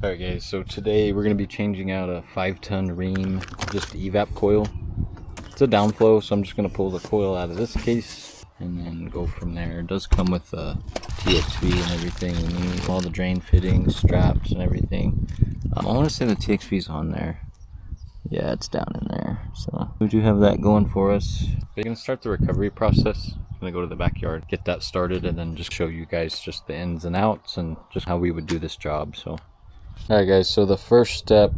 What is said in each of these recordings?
Alright guys, so today we're going to be changing out a 5-ton ream, just evap coil. It's a downflow, so I'm just going to pull the coil out of this case and then go from there. It does come with a TXV and everything. We need all the drain fittings, straps and everything. I want to say the TXV is on there. Yeah, it's down in there. So we do have that going for us. We're going to start the recovery process. I'm going to go to the backyard, get that started, and then just show you guys just the ins and outs and just how we would do this job. So alright guys, so the first step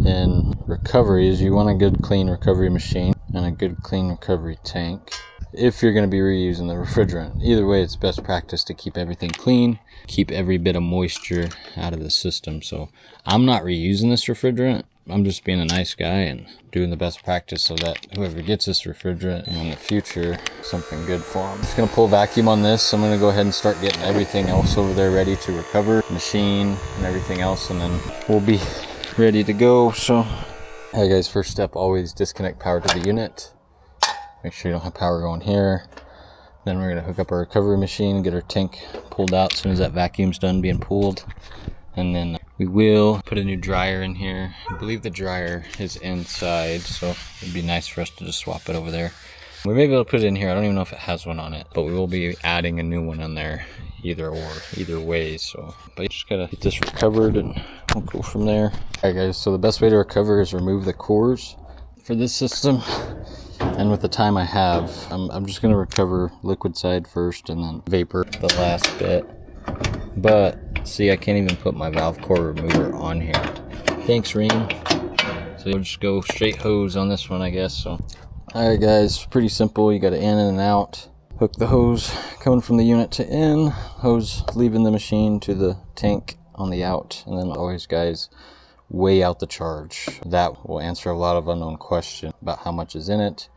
in recovery is you want a good clean recovery machine and a good clean recovery tank if you're going to be reusing the refrigerant. Either way, it's best practice to keep everything clean, keep every bit of moisture out of the system. So I'm not reusing this refrigerant. I'm just being a nice guy and doing the best practice so that whoever gets this refrigerant in the future, something good for them. I'm just going to pull vacuum on this. I'm going to go ahead and start getting everything else over there ready to recover, machine and everything else, and then we'll be ready to go. So, hey guys, first step, always disconnect power to the unit. Make sure you don't have power going here. Then we're going to hook up our recovery machine, get our tank pulled out as soon as that vacuum's done being pulled. And then we will put a new dryer in here. I believe the dryer is inside, so it'd be nice for us to just swap it over there. We may be able to put it in here. I don't even know if it has one on it, but we will be adding a new one on there, either way. So, but just gotta get this recovered and we'll go from there. Alright guys, so the best way to recover is remove the cores for this system. And with the time I have, I'm just gonna recover liquid side first and then vapor the last bit. But see, I can't even put my valve core remover on here. Thanks, Ream. So we'll just go straight hose on this one, I guess. So, alright guys, pretty simple. You got to in and out. Hook the hose coming from the unit to in, hose leaving the machine to the tank on the out, and then always, guys, weigh out the charge. That will answer a lot of unknown questions about how much is in it.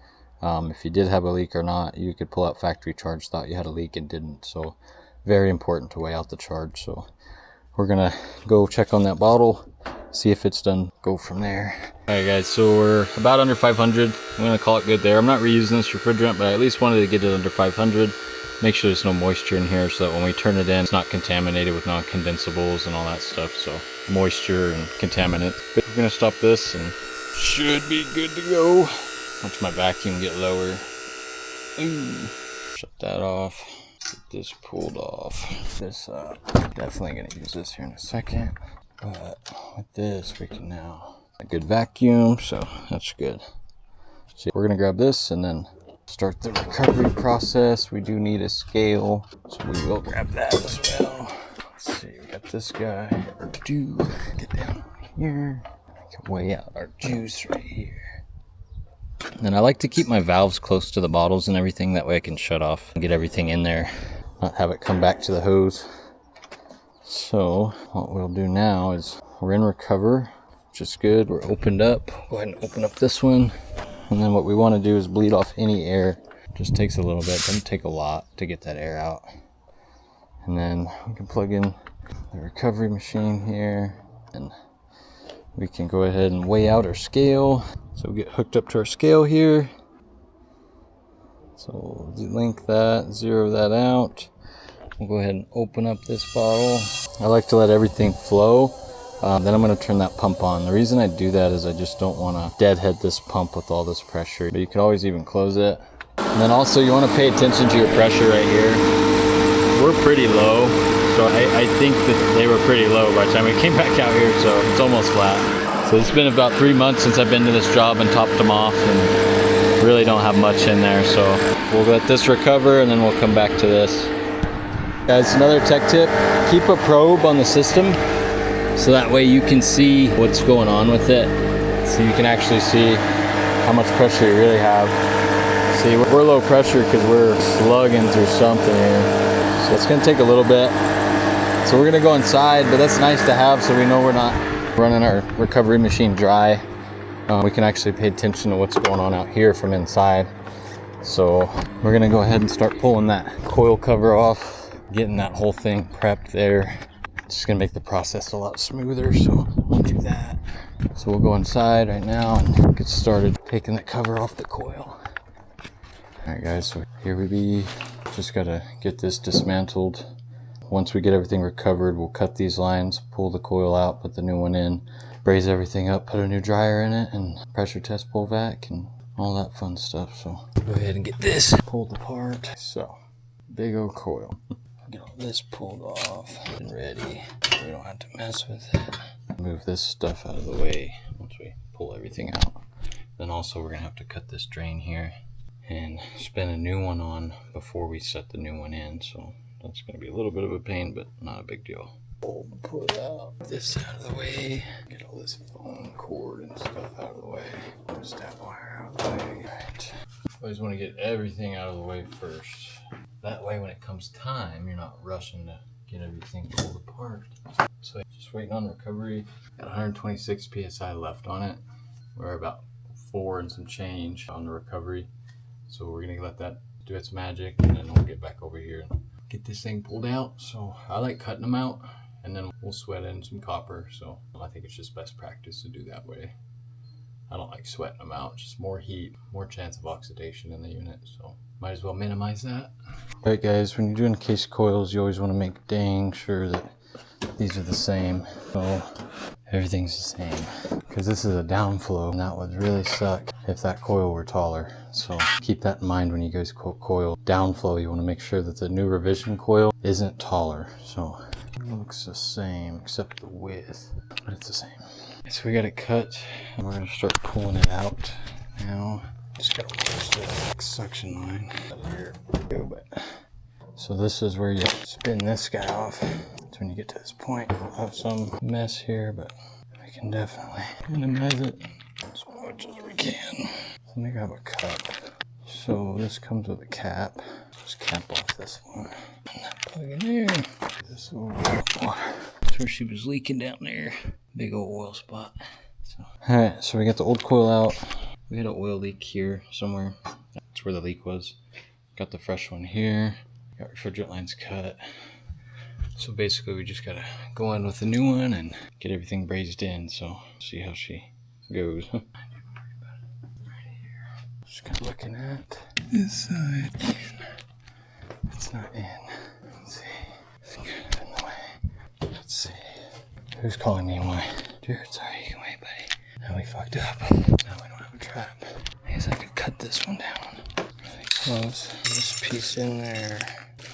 If you did have a leak or not, you could pull out factory charge, thought you had a leak and didn't. So very important to weigh out the charge. So we're gonna go check on that bottle, see if it's done, go from there. All right guys, so we're about under 500. I'm gonna call it good there. I'm not reusing this refrigerant, but I at least wanted to get it under 500. Make sure there's no moisture in here so that when we turn it in, it's not contaminated with non-condensables and all that stuff. So moisture and contaminant. But we're gonna stop this and should be good to go. Watch my vacuum get lower. Ooh. Shut that off. Get this pulled off. This definitely gonna use this here in a second, but with this we can now a good vacuum, so that's good. So we're gonna grab this and then start the recovery process. We do need a scale, so we will grab that as well. Let's see, we got this guy. Get down here. I can weigh out our juice right here. And I like to keep my valves close to the bottles and everything, that way I can shut off and get everything in there, not have it come back to the hose. So what we'll do now is we're in recover, which is good. We're opened up. Go ahead and open up this one. And then what we want to do is bleed off any air. Just takes a little bit, doesn't take a lot to get that air out. And then we can plug in the recovery machine here and we can go ahead and weigh out our scale. So we get hooked up to our scale here. So we'll link that, zero that out. We'll go ahead and open up this bottle. I like to let everything flow. Then I'm going to turn that pump on. The reason I do that is I just don't want to deadhead this pump with all this pressure. But you can always even close it. And then also you want to pay attention to your pressure right here. We're pretty low. So I think that they were pretty low by the time we came back out here, so it's almost flat. So it's been about 3 months since I've been to this job and topped them off, and really don't have much in there. So we'll let this recover and then we'll come back to this. Guys, another tech tip, keep a probe on the system so that way you can see what's going on with it. So you can actually see how much pressure you really have. See, we're low pressure because we're slugging through something here. So it's gonna take a little bit. So we're gonna go inside, but that's nice to have so we know we're not running our recovery machine dry. We can actually pay attention to what's going on out here from inside. So we're gonna go ahead and start pulling that coil cover off, getting that whole thing prepped there. It's just gonna make the process a lot smoother, so we'll do that. So we'll go inside right now and get started taking the cover off the coil. All right guys, so here we be. Just gotta get this dismantled. once we get everything recovered, we'll cut these lines, pull the coil out, put the new one in, braze everything up, put a new dryer in it, and pressure test pull vac and all that fun stuff. So go ahead and get this pulled apart. So big old coil. Get all this pulled off and ready. We don't have to mess with it. Move this stuff out of the way once we pull everything out. Then also we're gonna have to cut this drain here and spin a new one on before we set the new one in. So that's gonna be a little bit of a pain, but not a big deal. Pull it out, this out of the way. Get all this foam cord and stuff out of the way. Push that wire out of the way. Right. Always want to get everything out of the way first. That way when it comes time, you're not rushing to get everything pulled apart. So just waiting on recovery. Got 126 PSI left on it. We're about 4 and some change on the recovery. So we're gonna let that do its magic, and then we'll get back over here and get this thing pulled out. So I like cutting them out, and then we'll sweat in some copper. So I think it's just best practice to do that way. I don't like sweating them out, just more heat, more chance of oxidation in the unit, so might as well minimize that. Alright guys, when you're doing case coils, you always want to make dang sure that these are the same. So everything's the same, because this is a downflow, and that would really suck if that coil were taller. So keep that in mind when you guys quote coil downflow. You want to make sure that the new revision coil isn't taller. So it looks the same except the width, but it's the same. So we got it cut, and we're gonna start pulling it out now. Just gotta push the suction line up here. So this is where you spin this guy off. So when you get to this point, we'll have some mess here, but we can definitely minimize it as much as we can. Let me grab a cup. So this comes with a cap. Just cap off this one. And that plug in there. This little water. That's where she was leaking down there. Big old oil spot. So. Alright, so we got the old coil out. We had an oil leak here somewhere. That's where the leak was. Got the fresh one here. Got refrigerant lines cut. So basically we just gotta go in with the new one and get everything brazed in. So see how she goes. Right here. Just kind of looking at this side. It's not in. Let's see. It's kind of in the way. Let's see. Who's calling me and why? Jared, sorry, you can wait, buddy. Now we fucked up. Now we don't have a trap. I guess I could cut this one down really close. This piece in there.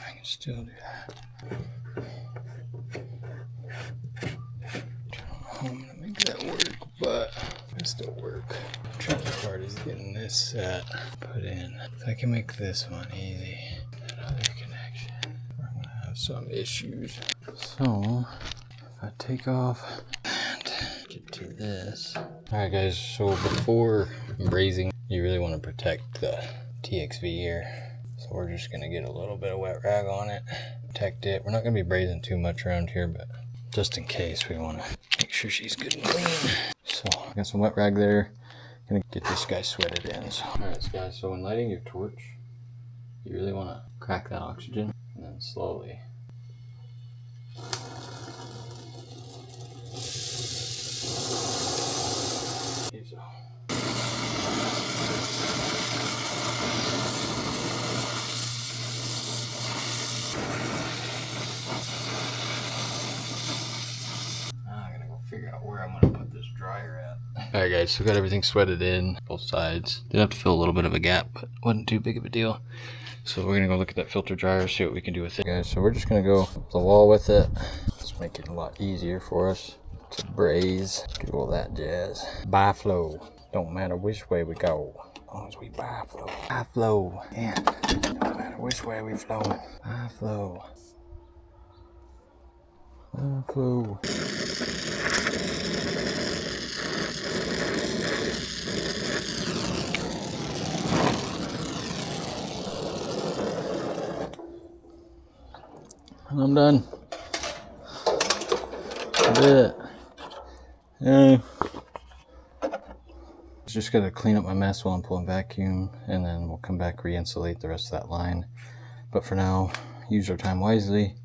I can still do that. I don't know how I'm gonna make that work, but it'll still work. The tricky part is getting this set put in. So I can make this one easy. That other connection, I'm gonna have some issues. So I take off and get to this. Alright guys, so before brazing, you really want to protect the TXV here. So we're just going to get a little bit of wet rag on it, protect it. We're not going to be brazing too much around here, but just in case, we want to make sure she's good and clean. So I got some wet rag there. Gonna get this guy sweated in. So. Alright guys, so when lighting your torch, you really want to crack that oxygen and then slowly. So. Now I gotta go figure out where I'm gonna put this dryer at. Alright guys, so got everything sweated in, both sides. Did have to fill a little bit of a gap, but wasn't too big of a deal. So we're gonna go look at that filter dryer, see what we can do with it. Guys, so we're just gonna go up the wall with it. Just make it a lot easier for us to braze, do all that jazz. Bi-flow, don't matter which way we go, as long as we bi-flow. Bi-flow, yeah, don't matter which way we flow. Bi-flow. Bi-flow. I'm done. Did it. Yeah. Just gotta clean up my mess while I'm pulling vacuum, and then we'll come back, re-insulate the rest of that line. But for now, use our time wisely,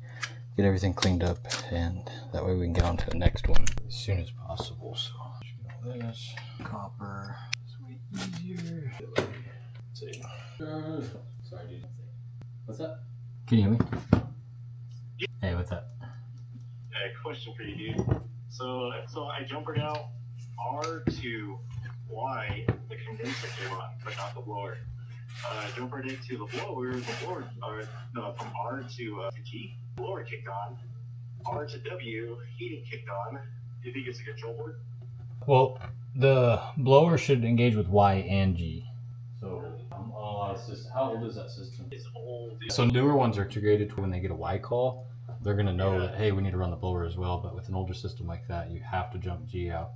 get everything cleaned up, and that way we can get on to the next one as soon as possible. So all this copper is way easier. Let's see. Sorry, dude. What's that? Can you hear me? Hey, what's up? Question for you, dude. So I jumpered out R to Y, the condenser came on, but not the blower. Jumpered it to the blower, from R to G, blower kicked on. R to W, heating kicked on. Do you think it's a control board? Well, the blower should engage with Y and G. So, how old is that system? It's old. So newer ones are integrated when they get a Y call. They're gonna know that, hey, we need to run the blower as well. But with an older system like that, you have to jump G out.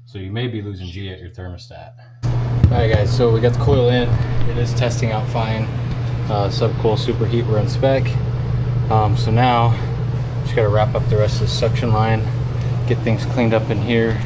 So you may be losing G at your thermostat. All right, guys. So we got the coil in. It is testing out fine. Subcoil superheat, we're on spec. So now just gotta wrap up the rest of the suction line, get things cleaned up in here.